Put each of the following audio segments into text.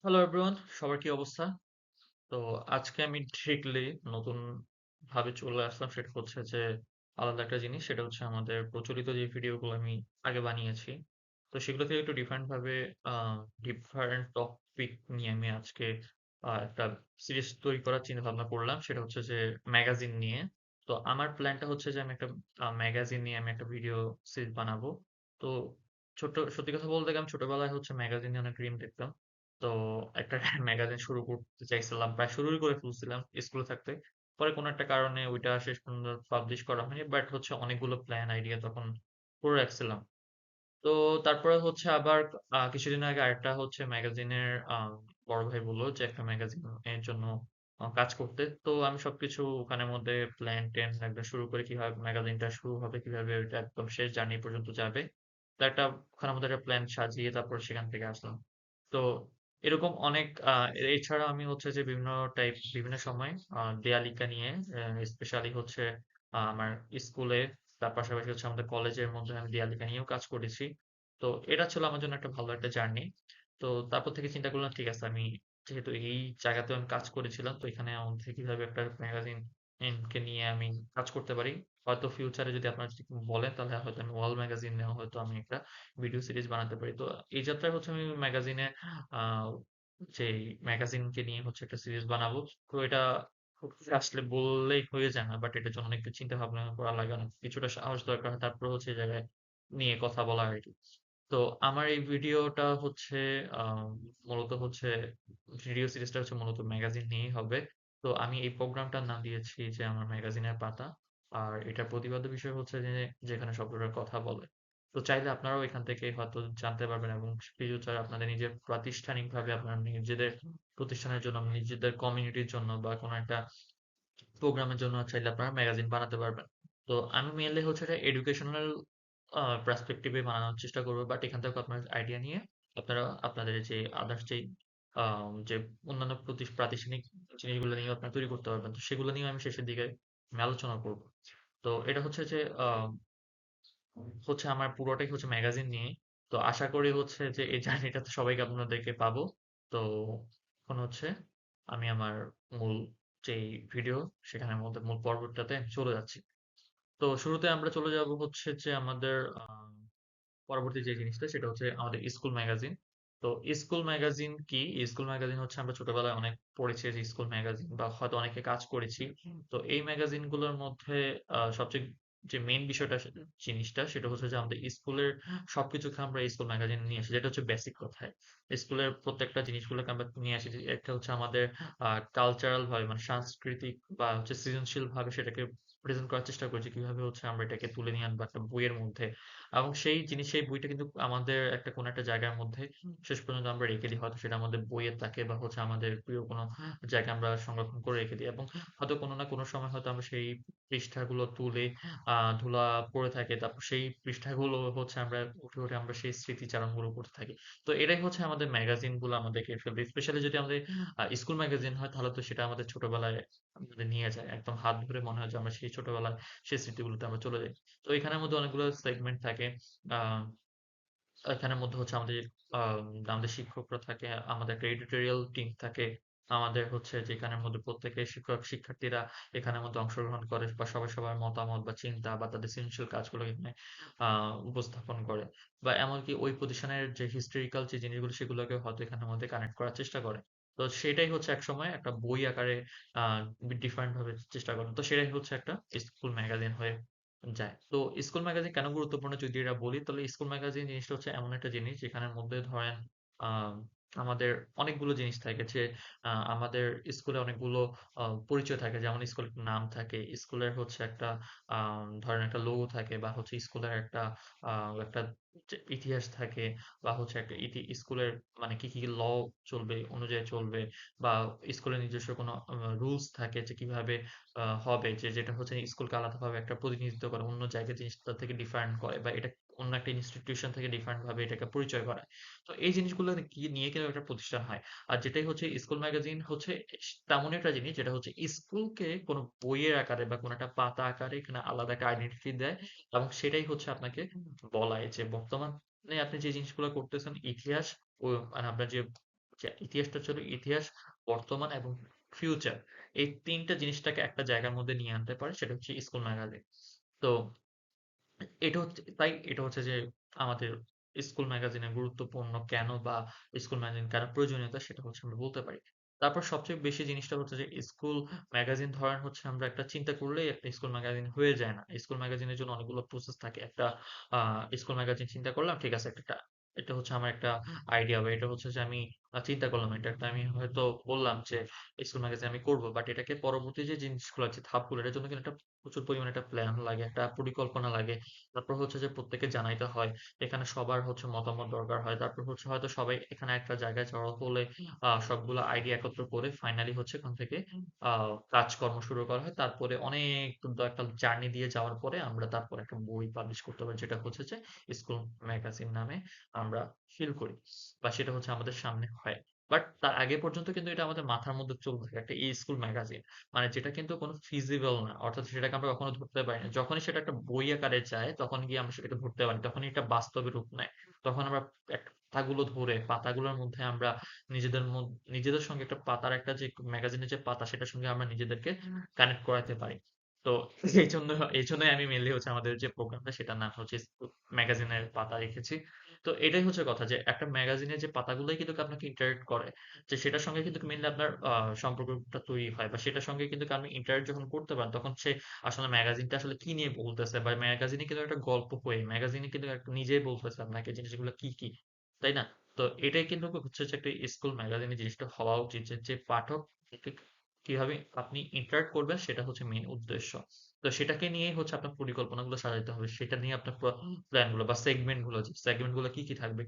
Hello everyone, সবার কি অবস্থা? তো আজকে আমি ডিরেক্টলি নতুন ভাবে চলে আসলাম। সেটা হচ্ছে যে আলাদা একটা জিনিস। সেটা হচ্ছে আমাদের প্রচলিত যে ভিডিওগুলো আমি আগে বানিয়েছি। তো সেগুলো থেকে একটু ডিফারেন্ট ভাবে আ ডিফারেন্ট টপিক নিয়ে আমি আজকে একটা সিরিজ তৈরি করার চিন্তাভাবনা করলাম। সেটা হচ্ছে যে ম্যাগাজিন নিয়ে। তো আমার প্ল্যানটা হচ্ছে যে আমি একটা ম্যাগাজিন নিয়ে আমি একটা ভিডিও সিরিজ বানাবো। তো সত্যি কথা বলতে গেলে আমি ছোটবেলায় হচ্ছে ম্যাগাজিন নিয়ে অনেক ড্রিম দেখতাম। তো একটা ম্যাগাজিন শুরু করতে চাইছিলাম। প্রায় শুরুই করে ফেলছিলাম স্কুলে থাকতে। পরে কোনো একটা কারণে ওইটা শেষ পর্যন্ত পাবলিশ করা হয়নি। বাট হচ্ছে অনেকগুলো প্ল্যান আইডিয়া তখন করে রাখছিলাম। তো তারপরে হচ্ছে আবার কিছুদিন আগে আরেকটা হচ্ছে ম্যাগাজিনের বড় ভাই বলল যে একটা ম্যাগাজিন এর জন্য কাজ করতে। তো আমি সবকিছু ওখানের মধ্যে প্ল্যান-ট্যান একদম শুরু করে কিভাবে ম্যাগাজিনটা শুরু হবে, কিভাবে ওইটা একদম শেষ জার্নি পর্যন্ত যাবে। তো একটা ওখানের মধ্যে একটা প্ল্যান সাজিয়ে তারপর সেখান থেকে আসলাম। তো এরকম অনেক এছাড়া আমি হচ্ছে যে বিভিন্ন সময় দেয়ালিকা নিয়ে স্পেশালি হচ্ছে আমার স্কুলে তার পাশাপাশি হচ্ছে আমাদের কলেজের মধ্যে আমি দেয়ালিকা নিয়েও কাজ করেছি। তো এটা ছিল আমার জন্য একটা ভালো একটা জার্নি। তো তারপর থেকে চিন্তা করলাম ঠিক আছে আমি যেহেতু এই জায়গাতেও আমি কাজ করেছিলাম তো এখানে আমার থেকে কিভাবে একটা ম্যাগাজিন কে নিয়ে আমি কাজ করতে পারি। হয়তো ফিউচারে যদি আপনারা যদি বলেন তাহলে হয়তো আমি ওয়াল ম্যাগাজিন নিয়েও হয়তো আমি একটা ভিডিও সিরিজ বানাতে পারি। তো এই যাত্রায় হচ্ছে আমি ম্যাগাজিনে আ যেই ম্যাগাজিনকে নিয়ে হচ্ছে একটা সিরিজ বানাবো। তো এটা খুব আসলে বললেই হয়ে যায় না। বাট এটার জন্য অনেকটা চিন্তা ভাবনা করা লাগে। অনেক কিছুটা সাহস দরকার হয়। তারপরে হচ্ছে এই জায়গায় নিয়ে কথা বলা আরকি। তো আমার এই ভিডিওটা হচ্ছে মূলত হচ্ছে ভিডিও সিরিজটা হচ্ছে মূলত ম্যাগাজিন নিয়েই হবে। তো আমি এই প্রোগ্রামটার নাম দিয়েছি যে আমার ম্যাগাজিনের পাতা। আর এটার প্রতিপাদ্য বিষয় হচ্ছে যে যেখানে শব্দটার কথা বলে। তো চাইলে আপনারাও এখান থেকে হয়তো জানতে পারবেন এবং ফিউচার আপনাদের নিজের প্রাতিষ্ঠানিকভাবে আপনার নিজেদের প্রতিষ্ঠানের জন্য, নিজেদের কমিউনিটির জন্য বা কোনো একটা প্রোগ্রামের জন্য চাইলে আপনারা ম্যাগাজিন বানাতে পারবেন। তো আমি মেইনলি হচ্ছে এটা এডুকেশনাল পার্সপেক্টিভে বানানোর চেষ্টা করব। বাট এখান থেকে আপনার আইডিয়া নিয়ে আপনারা আপনাদের যে আদার্স যে অন্যান্য প্রাতিষ্ঠানিক জিনিসগুলো নিয়ে আপনারা তৈরি করতে পারবেন। তো সেগুলো নিয়েও আমি শেষের দিকে আমি আলোচনা করব। তো এটা হচ্ছে যে হচ্ছে আমার পুরোটাই হচ্ছে ম্যাগাজিন নিয়ে। তো আশা করি হচ্ছে যে এই জার্নিটাতে সবাইকে আপনাদেরকে পাবো। তো এখন হচ্ছে আমি আমার মূল যেই ভিডিও সেখানের মধ্যে মূল পর্বটাতে আমি চলে যাচ্ছি। তো শুরুতে আমরা চলে যাব হচ্ছে যে আমাদের পরবর্তী যে জিনিসটা সেটা হচ্ছে আমাদের স্কুল ম্যাগাজিন। তো স্কুল ম্যাগাজিন কি? স্কুল ম্যাগাজিন হচ্ছে আমরা ছোটবেলায় অনেক পড়েছি যে স্কুল ম্যাগাজিন বা হয়তো অনেকে কাজ করেছি। তো এই ম্যাগাজিন গুলোর মধ্যে সবচেয়ে যে মেইন বিষয়টা জিনিসটা সেটা হচ্ছে যে আমাদের স্কুলের সবকিছুকে আমরা স্কুল ম্যাগাজিনে নিয়ে আসি। যেটা হচ্ছে বেসিক কথায়। স্কুলের প্রত্যেকটা জিনিসগুলোকে আমরা নিয়ে আসি। যে একটা হচ্ছে আমাদের কালচারাল ভাবে মানে সাংস্কৃতিক বা হচ্ছে সৃজনশীল ভাবে সেটাকে প্রেজেন্ট করার চেষ্টা করেছি। কিভাবে হচ্ছে আমরা এটাকে তুলে নিয়ে আনবো একটা বইয়ের মধ্যে। এবং সেই বইটা কিন্তু আমাদের একটা কোনো একটা জায়গার মধ্যে শেষ পর্যন্ত আমরা রেখে দিই। হয়তো সেটা আমাদের বইয়ের থাকে বা হচ্ছে আমাদের প্রিয় কোনো জায়গায় আমরা সংরক্ষণ করে রেখে দিই। এবং হয়তো কোনো না কোনো সময় হয়তো আমরা সেই পৃষ্ঠাগুলো তুলে ধুলা পড়ে থাকে। তারপর সেই পৃষ্ঠাগুলো হচ্ছে আমরা উঠে আমরা সেই স্মৃতিচারণগুলো করতে থাকি। তো এটাই হচ্ছে আমাদের ম্যাগাজিনগুলো আমাদেরকে ফেলবে। স্পেশালি যদি আমাদের স্কুল ম্যাগাজিন হয় তাহলে তো সেটা আমাদের ছোটবেলায় আমাদের নিয়ে যায়। একদম হাত ধরে মনে হয় যে আমরা সেই ছোটবেলায় সেই স্মৃতিগুলোতে আমরা চলে যাই। তো এখানের মধ্যে অনেকগুলো সেগমেন্ট থাকে। আ এখানের মধ্যে হচ্ছে আমাদের শিক্ষকরা থাকে, আমাদের একটা এডিটোরিয়াল টিম থাকে। আমাদের হচ্ছে যেখানের মধ্যে প্রত্যেকের শিক্ষার্থীরা এখানের মধ্যে অংশগ্রহণ করে বা সবাই সবার মতামত বা চিন্তা বা তাদের সৃজনশীল কাজগুলো এখানে আ উপস্থাপন করে। বা এমনকি ওই প্রতিষ্ঠানের যে হিস্টোরিক্যাল যে জিনিসগুলো সেগুলোকে হয়তো এখানের মধ্যে কানেক্ট করার চেষ্টা করে। তো সেটাই হচ্ছে একসময় একটা বই আকারে আ ডিফারেন্ট ভাবে চেষ্টা করে। তো সেটাই হচ্ছে একটা স্কুল ম্যাগাজিন হয়ে যায়। তো স্কুল ম্যাগাজিন কেন গুরুত্বপূর্ণ যদি এটা বলি, তাহলে স্কুল ম্যাগাজিন জিনিসটা হচ্ছে এমন একটা জিনিস যেখানের মধ্যে ধরেন আ আমাদের অনেকগুলো জিনিস থাকে যে আমাদের স্কুলে অনেকগুলো পরিচয় থাকে। যেমন স্কুলের একটা নাম থাকে, স্কুলের হচ্ছে একটা ধরেন একটা লোগো থাকে বা হচ্ছে স্কুলের আ একটা যে ইতিহাস থাকে বা হচ্ছে একটা স্কুলের মানে কি ল চলবে, অনুযায়ী চলবে বা স্কুলের নিজস্ব কোনো রুলস থাকে যে কিভাবে হবে যেটা হচ্ছে স্কুলকে আলাদাভাবে একটা প্রতিনিধিত্ব করে অন্য জায়গায় জিনিসটা থেকে ডিফারেন্ট করে বা এটা অন্য একটা ইনস্টিটিউশন থেকে ডিফারেন্ট ভাবে এটাকে পরিচয় করায়। তো এই জিনিসগুলো নিয়ে কিন্তু একটা প্রতিষ্ঠান হয়। আর যেটাই হচ্ছে স্কুল ম্যাগাজিন হচ্ছে তেমনই একটা জিনিস যেটা হচ্ছে স্কুলকে কোনো বইয়ের আকারে বা কোনো একটা পাতা আকারে এখানে আলাদা একটা আইডেন্টিটি দেয় এবং সেটাই হচ্ছে আপনাকে বলায় যে বর্তমানে আপনি যে জিনিসগুলো করতেছেন ইতিহাস ও মানে আপনার যে যে ইতিহাসটা ছিল ইতিহাস, বর্তমান এবং ফিউচার। এই ৩ টা জিনিসটাকে একটা জায়গার মধ্যে নিয়ে আনতে পারে সেটা হচ্ছে স্কুল ম্যাগাজিন। তো এটা হচ্ছে যে আমাদের স্কুল ম্যাগাজিনের গুরুত্বপূর্ণ কেন বা স্কুল ম্যাগাজিন কেন প্রয়োজনীয়তা সেটা হচ্ছে আমরা বলতে পারি। তারপর সবচেয়ে বেশি জিনিসটা হচ্ছে যে স্কুল ম্যাগাজিন ধরেন হচ্ছে আমরা একটা চিন্তা করলেই একটা স্কুল ম্যাগাজিন হয়ে যায় না। স্কুল ম্যাগাজিনের জন্য অনেকগুলো প্রসেস থাকে। একটা স্কুল ম্যাগাজিন চিন্তা করলাম ঠিক আছে এটা হচ্ছে আমার একটা আইডিয়া বা এটা হচ্ছে যে আমি চিন্তা করলাম এটা একটা আমি হয়তো বললাম যে স্কুল ম্যাগাজিন আমি করব। বাট এটাকে পরবর্তী যে জিনিসগুলো আছে ধাপগুলো এটার জন্য কিন্তু একটা প্রচুর পরিমাণে একটা প্ল্যান লাগে, একটা পরিকল্পনা লাগে। তারপর হচ্ছে যে প্রত্যেককে জানাইতে হয়। এখানে সবার হচ্ছে মতামত দরকার হয়। তারপর হচ্ছে হয়তো সবাই এখানে একটা জায়গায় জড়ো হলে সবগুলো আইডিয়া একত্র করে ফাইনালি হচ্ছে ওখান থেকে আ কাজকর্ম শুরু করা হয়। তারপরে অনেক একটা জার্নি দিয়ে যাওয়ার পরে আমরা তারপরে একটা বই পাবলিশ করতে পারি যেটা হচ্ছে যে স্কুল ম্যাগাজিন নামে আমরা ফিল করি। বা সেটা হচ্ছে আমাদের সামনে হয়। বাট তার আগে পর্যন্ত কিন্তু এটা আমাদের মাথার মধ্যে চলতে থাকে একটা স্কুল ম্যাগাজিন। মানে যেটা কিন্তু কোনো feasible না। অর্থাৎ সেটাকে আমরা কখনো ধরতে পারি না। যখনই সেটা একটা বই আকারে যায়, তখন গিয়ে আমরা সেটাকে ধরতে পারি। তখনই এটা বাস্তবে রূপ নেয়। তখন আমরা পাতাগুলো ধরে, পাতাগুলোর মধ্যে আমরা নিজেদের সঙ্গে একটা পাতার একটা যে ম্যাগাজিনের যে পাতা, সেটার সঙ্গে আমরা নিজেদেরকে কানেক্ট করাতে পারি। তো এইজন্য এইজন্যই আমি মেইনলি হচ্ছে আমাদের যে প্রোগ্রামটা সেটার নাম হচ্ছে ম্যাগাজিনের পাতা রেখেছি। তো এটাই হচ্ছে কথা যে একটা ম্যাগাজিনের যে পাতাগুলোই কিন্তু আপনাকে ইন্টারেক্ট করে। যে সেটার সঙ্গে কিন্তু মেইনলি আপনার সম্পর্কটা তৈরি হয় বা সেটার সঙ্গে কিন্তু আপনি ইন্টারেক্ট যখন করতে পারেন তখন সে আসলে ম্যাগাজিনটা আসলে কি নিয়ে বলতেছে বা ম্যাগাজিনে কিন্তু একটা গল্প হয়ে ম্যাগাজিনে কিন্তু নিজেই বলতেছে আপনাকে জিনিসগুলো কি কি, তাই না? তো এটাই কিন্তু হচ্ছে যে একটা স্কুল ম্যাগাজিনে জিনিসটা হওয়া উচিত যে পাঠক কিভাবে আপনি ইন্টারেক্ট করবেন সেটা হচ্ছে মেইন উদ্দেশ্য। তো সেটাকে নিয়েই হচ্ছে আপনার পরিকল্পনাগুলো সাজাতে হবে। সেটা নিয়ে আপনার প্ল্যান গুলো বা সেগমেন্ট গুলো কি কি থাকবে,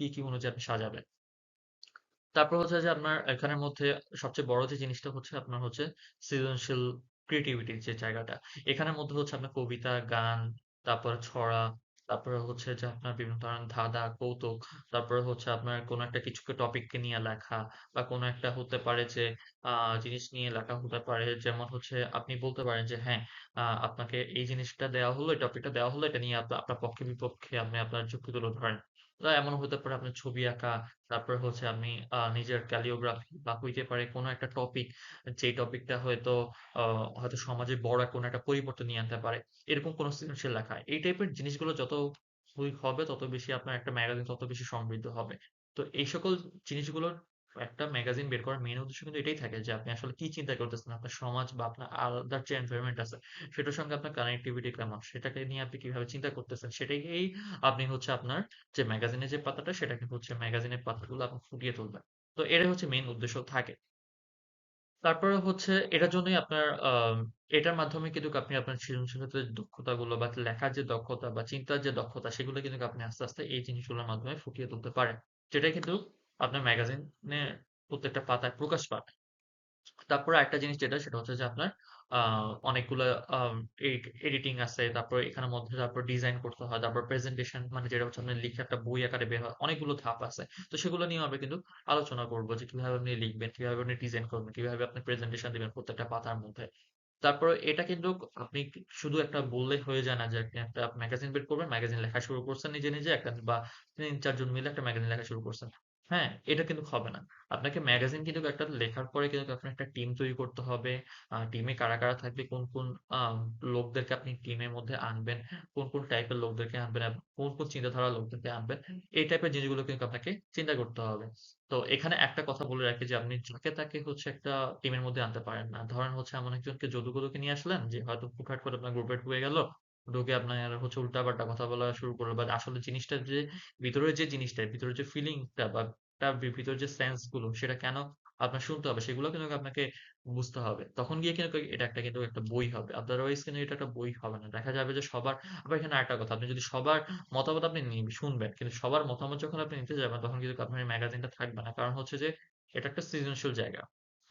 কি অনুযায়ী আপনি সাজাবেন। তারপর হচ্ছে যে আপনার এখানের মধ্যে সবচেয়ে বড় যে জিনিসটা হচ্ছে আপনার হচ্ছে সৃজনশীল ক্রিয়েটিভিটির যে জায়গাটা। এখানের মধ্যে হচ্ছে আপনার কবিতা, গান, তারপরে ছড়া, তারপরে হচ্ছে যে আপনার বিভিন্ন ধরনের ধাঁধা, কৌতুক, তারপরে হচ্ছে আপনার কোনো একটা কিছুকে টপিককে নিয়ে লেখা বা কোনো একটা হতে পারে যে জিনিস নিয়ে লেখা হতে পারে। যেমন হচ্ছে আপনি বলতে পারেন যে হ্যাঁ, আপনাকে এই জিনিসটা দেওয়া হলো, এই টপিকটা দেওয়া হলো, এটা নিয়ে আপনার পক্ষে বিপক্ষে আপনি আপনার যুক্তি তুলে ধরেন। এমনও হতে পারে আপনার ছবি আঁকা, তারপরে হচ্ছে আপনি নিজের ক্যালিওগ্রাফি বা হইতে পারে কোনো একটা টপিক, যেই টপিকটা হয়তো সমাজে বড় কোনো একটা পরিবর্তন নিয়ে আনতে পারে। এরকম কোনো সৃজনশীল লেখা। এই টাইপের জিনিসগুলো যত হবে তত বেশি আপনার একটা ম্যাগাজিন তত বেশি সমৃদ্ধ হবে। তো এই সকল জিনিসগুলোর একটা ম্যাগাজিন বের করার মেইন উদ্দেশ্য কিন্তু এটাই থাকে যে আপনি আসলে কি চিন্তা করতেছেন, আপনার সমাজ বা আপনার আলাদা যে এনভায়রনমেন্ট আছে সেটার সঙ্গে আপনার কানেক্টিভিটি কেমন, সেটাকে নিয়ে আপনি কিভাবে চিন্তা করতেছেন সেটাকেই আপনি হচ্ছে আপনার যে ম্যাগাজিনের যে পাতাটা সেটাকে হচ্ছে ম্যাগাজিনের পাতাগুলো আপনি ফুটিয়ে তুলবেন। তো এটাই হচ্ছে মেইন উদ্দেশ্য থাকে। তারপরে হচ্ছে এটার জন্যই আপনার এটার মাধ্যমে কিন্তু আপনি আপনার সৃজনশীলতার দক্ষতাগুলো বা লেখার যে দক্ষতা বা চিন্তার যে দক্ষতা সেগুলো কিন্তু আপনি আস্তে আস্তে এই জিনিসগুলোর মাধ্যমে ফুটিয়ে তুলতে পারেন। যেটা কিন্তু আপনার ম্যাগাজিনে প্রত্যেকটা পাতায় প্রকাশ পাবে। তারপরে আরেকটা জিনিস যেটা সেটা হচ্ছে যে আপনার আ অনেকগুলা আম এডিটিং আছে। তারপর এখানের মধ্যে তারপর ডিজাইন করতে হয়। তারপর প্রেজেন্টেশন মানে যেটা হচ্ছে আপনার লিখে একটা বই আকারে বের হয়। অনেকগুলো ধাপ আছে। তো সেগুলো নিয়েও আমরা কিন্তু আলোচনা করব যে কিভাবে আপনি লিখবেন, কিভাবে আপনি ডিজাইন করবেন, কিভাবে আপনি প্রেজেন্টেশন দিবেন প্রত্যেকটা পাতার মধ্যে। তারপর এটা কিন্তু আপনি শুধু একটা বললেই হয়ে যায় না যে আপনি একটা ম্যাগাজিন বের করবেন, ম্যাগাজিন লেখা শুরু করছেন নিজে একটা বা ৩-৪ জন মিলে একটা ম্যাগাজিন লেখা শুরু করছেন। হ্যাঁ? এটা কিন্তু হবে না। আপনাকে ম্যাগাজিন কিন্তু একটা লেখার পরে কিন্তু আপনার একটা টিম তৈরি করতে হবে। টিমে কারা থাকবে, কোন আ লোকদেরকে আপনি টিমের মধ্যে আনবেন, কোন টাইপের লোকদেরকে আনবেন এবং কোন চিন্তাধারার লোকদেরকে আনবেন। এই টাইপের জিনিসগুলো কিন্তু আপনাকে চিন্তা করতে হবে। তো এখানে একটা কথা বলে রাখি যে আপনি যাকে তাকে হচ্ছে একটা টিমের মধ্যে আনতে পারেন না। ধরেন হচ্ছে এমন একজনকে যদু-কদুকে নিয়ে আসলেন যে হয়তো হুটহাট করে আপনার গ্রুপে ঢুকে গেল। ঢুকে আপনার হচ্ছে উল্টাপাল্টা কথা বলা শুরু করলো। বাট আসলে জিনিসটা যে ভিতরের যে জিনিসটা, ভিতরের যে ফিলিংটা বা তার ভিতরের যে সেন্স গুলো সেটা কেন আপনার শুনতে হবে সেগুলো কিন্তু আপনাকে বুঝতে হবে। তখন গিয়ে কিন্তু এটা কিন্তু একটা বই হবে। আদারওয়াইজ কিন্তু এটা একটা বই হবে না। দেখা যাবে যে আবার এখানে আরেকটা কথা, আপনি যদি সবার মতামত আপনি শুনবেন। কিন্তু সবার মতামত যখন আপনি নিতে যাবেন তখন কিন্তু আপনার এই ম্যাগাজিনটা থাকবে না। কারণ হচ্ছে যে এটা একটা সৃজনশীল জায়গা।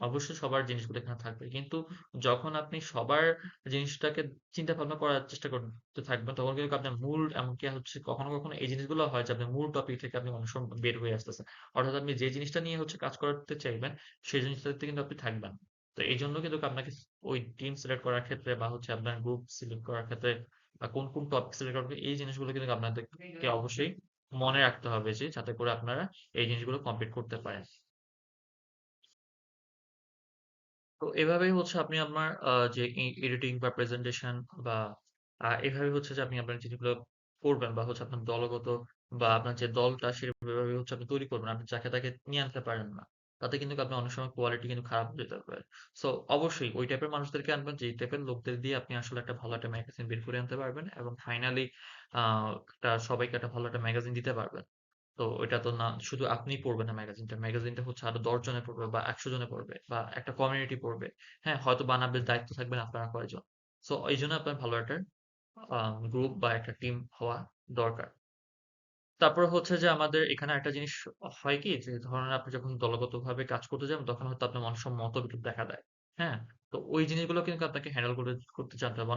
অবশ্যই সবার জিনিসগুলো এখানে থাকবে। কিন্তু যখন আপনি সবার জিনিসটাকে চিন্তা ভাবনা করার চেষ্টা করতে থাকবেন তখন কিন্তু আপনার মূল এমনকি হচ্ছে কখনো এই জিনিসগুলো হয় যে আপনার মূল টপিক থেকে আপনি অনেক সময় বের হয়ে আসতেছেন। অর্থাৎ আপনি যে জিনিসটা নিয়ে হচ্ছে কাজ করতে চাইবেন সেই জিনিসটাতে কিন্তু আপনি থাকবেন। তো এইজন্য কিন্তু আপনাকে ওই টিম সিলেক্ট করার ক্ষেত্রে বা হচ্ছে আপনার গ্রুপ সিলেক্ট করার ক্ষেত্রে বা কোন টপিক সিলেক্ট করবে এই জিনিসগুলো কিন্তু আপনাদেরকে অবশ্যই মনে রাখতে হবে যে যাতে করে আপনারা এই জিনিসগুলো কমপ্লিট করতে পারেন। তো এভাবেই হচ্ছে আপনি আপনার যে এডিটিং বা প্রেজেন্টেশন বা এভাবে হচ্ছে যে আপনি আপনার জিনিসগুলো করবেন বা হচ্ছে আপনার দলগত বা আপনার যে দলটা সেভাবে হচ্ছে আপনি তৈরি করবেন। আপনি যাকে তাকে নিয়ে আনতে পারেন না। তাতে কিন্তু আপনি অনেক সময় কোয়ালিটি কিন্তু খারাপ হয়ে যেতে পারে। সো অবশ্যই ওই টাইপের মানুষদেরকে আনবেন যেই টাইপের লোকদের দিয়ে আপনি আসলে একটা ভালো একটা ম্যাগাজিন বের করে আনতে পারবেন এবং ফাইনালি আ একটা সবাইকে একটা ভালো একটা ম্যাগাজিন দিতে পারবেন। তো ওইটা তো না শুধু আপনিই পড়বেন না ম্যাগাজিনটা। ম্যাগাজিনটা হচ্ছে আরো ১০ জনে পড়বে বা ১০০ জনে পড়বে বা একটা কমিউনিটি পড়বে। হ্যাঁ, হয়তো বানাবে দায়িত্ব থাকবেন আপনারা কয়েকজন। সো এইজন্য আপনার ভালো একটা গ্রুপ বা একটা টিম হওয়া দরকার। তারপরে হচ্ছে যে আমাদের এখানে একটা জিনিস হয় কি যে ধরেন আপনি যখন দলগতভাবে কাজ করতে যাবেন তখন হয়তো আপনার অনেক সময় মতবিরোধ দেখা দেয়। হ্যাঁ? তো ওই জিনিসগুলো কিন্তু আপনাকে হ্যান্ডেল করতে জানতে হবে।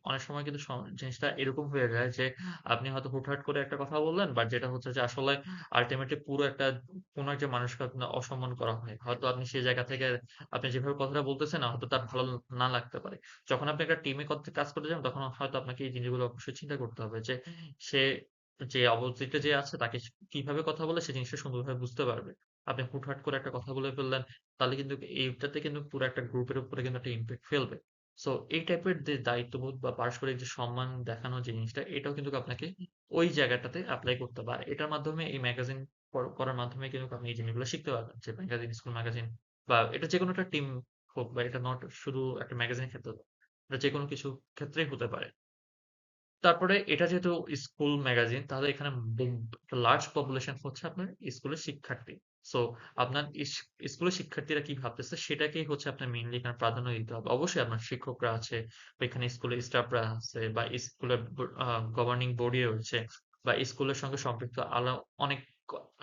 অনেক সময় কিন্তু জিনিসটা এরকম হয়ে যায় যে আপনি হয়তো হুটহাট করে একটা কথা বললেন বাট যেটা হচ্ছে যে আসলে আল্টিমেটলি পুরো একটা কোন একটা মানুষকে আপনার অসম্মান করা হয়। হয়তো আপনি সেই জায়গা থেকে আপনি যেভাবে কথাটা বলতেছেন হয়তো তার ভালো না লাগতে পারে। যখন আপনি একটা টিমে কাজ করতে যাবেন তখন হয়তো আপনাকে এই জিনিসগুলো অবশ্যই চিন্তা করতে হবে যে সে যে অপোজিটে যে আছে তাকে কিভাবে কথা বলে সে জিনিসটা সুন্দরভাবে বুঝতে পারবে। আপনি হুটহাট করে একটা কথা বলে ফেললেন, তাহলে কিন্তু এইটাতে কিন্তু পুরো একটা গ্রুপের উপরে কিন্তু একটা ইমপ্যাক্ট ফেলবে। সো এই টাইপের যে দায়িত্ববোধ বা পারস্পরিক যে সম্মান দেখানোর যে জিনিসটা এটাও কিন্তু আপনাকে ওই জায়গাটাতে এপ্লাই করতে হবে। আর এটার মাধ্যমে এই ম্যাগাজিন করার মাধ্যমে কিন্তু আপনি এই জিনিসগুলো শিখতে পারবেন। যে ম্যাগাজিন, স্কুল ম্যাগাজিন বা এটা যেকোনো একটা টিম হোক বা এটা নট শুধু একটা ম্যাগাজিনের ক্ষেত্রে না। এটা যেকোনো কিছু ক্ষেত্রেই হতে পারে। তারপরে এটা যেহেতু স্কুল ম্যাগাজিন তাহলে এখানে একটা লার্জ পপুলেশন হচ্ছে আপনার স্কুলের শিক্ষার্থী। সো আপনার স্কুলের শিক্ষার্থীরা কি ভাবতেছে সেটাকেই হচ্ছে আপনার মেইনলি এখানে প্রাধান্য দিতে হবে। অবশ্যই আপনার শিক্ষকরা আছে বা এখানে স্কুলের স্টাফরা আছে বা স্কুলের গভর্নিং বডি রয়েছে বা স্কুলের সঙ্গে সম্পৃক্ত অনেক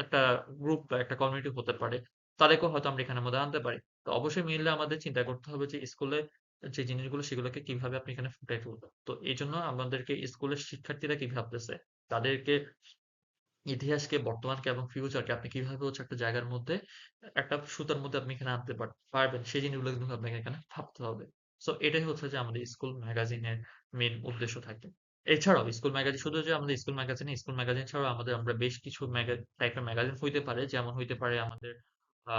একটা গ্রুপ বা একটা কমিউনিটি হতে পারে। তাদেরকেও হয়তো আমরা এখানের মধ্যে আনতে পারি। তো অবশ্যই মেইনলি আমাদের চিন্তা করতে হবে যে স্কুলে যে জিনিসগুলো সেগুলোকে কিভাবে আপনি এখানে ফুটাই তুলবেন। তো এইজন্য আমাদেরকে স্কুলের শিক্ষার্থীরা কি ভাবতেছে, তাদেরকে ইতিহাসকে, বর্তমানকে এবং ফিউচারকে আপনি কিভাবে হচ্ছে একটা জায়গার মধ্যে একটা সুতার মধ্যে আপনি এখানে আনতে পারবেন সেই জিনিসগুলো কিন্তু আপনাকে এখানে ভাবতে হবে। সো এটাই হচ্ছে যে আমাদের স্কুল ম্যাগাজিনের মেইন উদ্দেশ্য থাকে। এছাড়াও স্কুল ম্যাগাজিন শুধু যে আমাদের স্কুল ম্যাগাজিন ছাড়াও আমরা বেশ কিছু টাইপের ম্যাগাজিন হইতে পারে। যেমন হইতে পারে আমাদের আ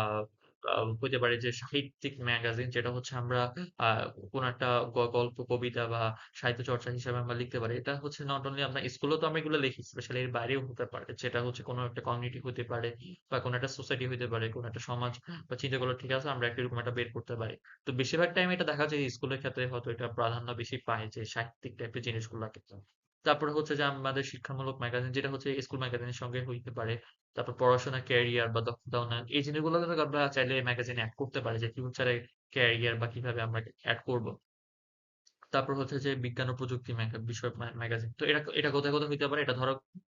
আ হইতে পারে যে সাহিত্যিক ম্যাগাজিন যেটা হচ্ছে আমরা আ কোন একটা গল্প, কবিতা বা সাহিত্য চর্চা হিসেবে আমরা লিখতে পারি। এটা হচ্ছে নট অনলি আমরা স্কুলেও তো আমরা এগুলো লিখি। স্পেশালি এর বাইরেও হতে পারে। যেটা হচ্ছে কোনো একটা কমিউনিটি হতে পারে বা কোনো একটা সোসাইটি হইতে পারে, কোনো একটা সমাজ বা চিন্তা করলে ঠিক আছে আমরা একটা এরকম একটা বের করতে পারি। তো বেশিরভাগ টাইম এটা দেখা যায় স্কুলের ক্ষেত্রে হয়তো এটা প্রাধান্য বেশি পায় যে সাহিত্যিক টাইপের জিনিসগুলাকে। তারপরে হচ্ছে যে আমাদের শিক্ষামূলক ম্যাগাজিন যেটা হচ্ছে স্কুল ম্যাগাজিনের সঙ্গে হইতে পারে। তারপর পড়াশোনা, ক্যারিয়ার বা দক্ষতা উন্নয়ন এই জিনিসগুলো কিন্তু আমরা চাইলে ম্যাগাজিনে এড করতে পারি যে ফিউচারে ক্যারিয়ার বা কিভাবে আমরা এড করব। তারপর হচ্ছে যে বিজ্ঞান ও প্রযুক্তি বিষয়ক ম্যাগাজিন। তো এটা কোথায় হইতে পারে? এটা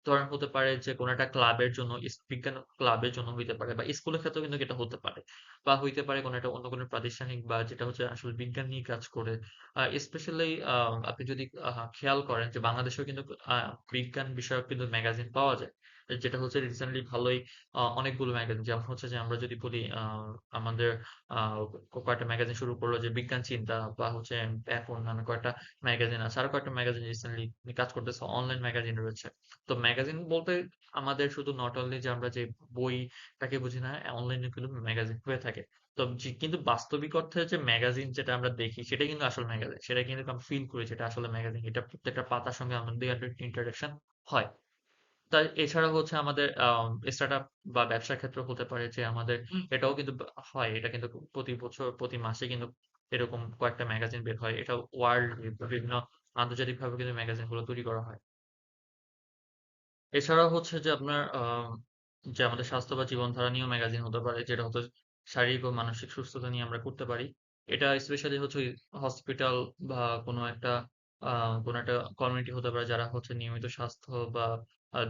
ধরেন হতে পারে যে কোন একটা ক্লাবের জন্য বিজ্ঞান ক্লাবের জন্য হইতে পারে বা স্কুলের ক্ষেত্রেও কিন্তু এটা হতে পারে। বা হইতে পারে কোন একটা অন্য কোনো প্রাতিষ্ঠানিক বা যেটা হচ্ছে আসলে বিজ্ঞান নিয়ে কাজ করে। স্পেশালি আপনি যদি খেয়াল করেন যে বাংলাদেশেও কিন্তু আ বিজ্ঞান বিষয়ক কিন্তু ম্যাগাজিন পাওয়া যায়। যেটা হচ্ছে রিসেন্টলি ভালোই অনেকগুলো ম্যাগাজিন যেমন হচ্ছে যে আমরা যদি বলি আমাদের আ কয়েকটা ম্যাগাজিন শুরু করলো যে বিজ্ঞান চিন্তা বা হচ্ছে ব্যাপন নামে কয়েকটা ম্যাগাজিন আছে। আরো কয়েকটা ম্যাগাজিন রিসেন্টলি কাজ করতেছে। অনলাইন ম্যাগাজিন রয়েছে। তো ম্যাগাজিন বলতে আমাদের শুধু নট অনলি যে আমরা যে বইটাকে বুঝি না, অনলাইনে কিন্তু ম্যাগাজিন হয়ে থাকে। তো কিন্তু বাস্তবিক অর্থে যে ম্যাগাজিন যেটা আমরা দেখি সেটাই কিন্তু আসল ম্যাগাজিন। সেটা কিন্তু আমরা ফিল করি যেটা আসলে ম্যাগাজিন। এটা প্রত্যেকটা পাতার সঙ্গে আমাদের ইন্টারেকশন হয়। এছাড়া হচ্ছে আমাদের স্টার্টআপ বা ব্যবসার ক্ষেত্রে হতে পারে যে আমাদের এটাও কিন্তু হয়। এটা কিন্তু প্রতি বছর প্রতি মাসে কিন্তু এরকম কয়েকটা ম্যাগাজিন বের হয়। এটা ওয়ার্ল্ড বিভিন্ন আন্তর্জাতিকভাবে কিন্তু ম্যাগাজিন গুলো তৈরি করা হয়। এছাড়াও হচ্ছে যে আপনার যে আমাদের স্বাস্থ্য বা জীবনধারা নিয়েও ম্যাগাজিন হতে পারে যেটা হচ্ছে শারীরিক ও মানসিক সুস্থতা নিয়ে আমরা করতে পারি। এটা স্পেশালি হচ্ছে হসপিটাল বা কোনো একটা কমিউনিটি হতে পারে যারা হচ্ছে নিয়মিত স্বাস্থ্য বা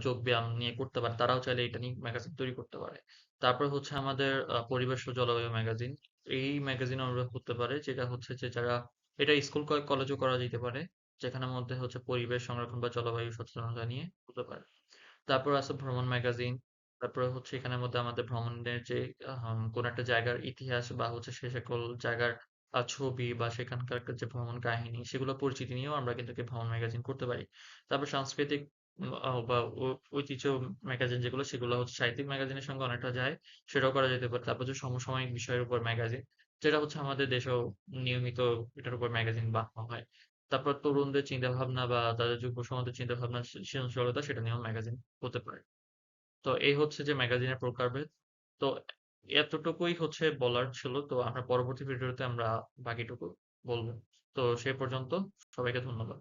যোগ ব্যায়াম নিয়ে করতে পারে। তারাও চাইলে এটা নিয়ে ম্যাগাজিন তৈরি করতে পারে। তারপর হচ্ছে আমাদের পরিবেশ ও জলবায়ু ম্যাগাজিন। এই ম্যাগাজিন আমরা হতে পারে যেটা হচ্ছে যে যারা এটা স্কুল কলেজেও করা যেতে পারে। যেখানের মধ্যে হচ্ছে পরিবেশ সংরক্ষণ বা জলবায়ু সচেতনতা নিয়ে হতে পারে। তারপর আছে ভ্রমণ ম্যাগাজিন। তারপরে হচ্ছে এখানের মধ্যে আমাদের ভ্রমণের যে কোন একটা জায়গার ইতিহাস বা হচ্ছে সে সকল জায়গার ছবি বা সেখানকার একটা যে ভ্রমণ কাহিনী সেগুলো পরিচিতি নিয়েও আমরা কিন্তু একটা ভ্রমণ ম্যাগাজিন করতে পারি। তারপর সাংস্কৃতিক বা ঐতিহ্য ম্যাগাজিন যেগুলো সেগুলো হচ্ছে সাহিত্যিক ম্যাগাজিনের সঙ্গে অনেকটা যায় সেটাও করা যেতে পারে। তারপর যে সমসাময়িক বিষয়ের উপর ম্যাগাজিন যেটা হচ্ছে আমাদের দেশেও নিয়মিত এটার উপর ম্যাগাজিন বানানো হয়। তারপর তরুণদের চিন্তাভাবনা বা তাদের যুব সমাজের চিন্তাভাবনা সৃজনশীলতা সেটা নিয়েও ম্যাগাজিন হতে পারে। তো এই হচ্ছে যে ম্যাগাজিনের প্রকারভেদ। তো এতটুকুই হচ্ছে বলার ছিল। তো আমরা পরবর্তী ভিডিওতে আমরা বাকিটুকু বলবো। তো সে পর্যন্ত সবাইকে ধন্যবাদ।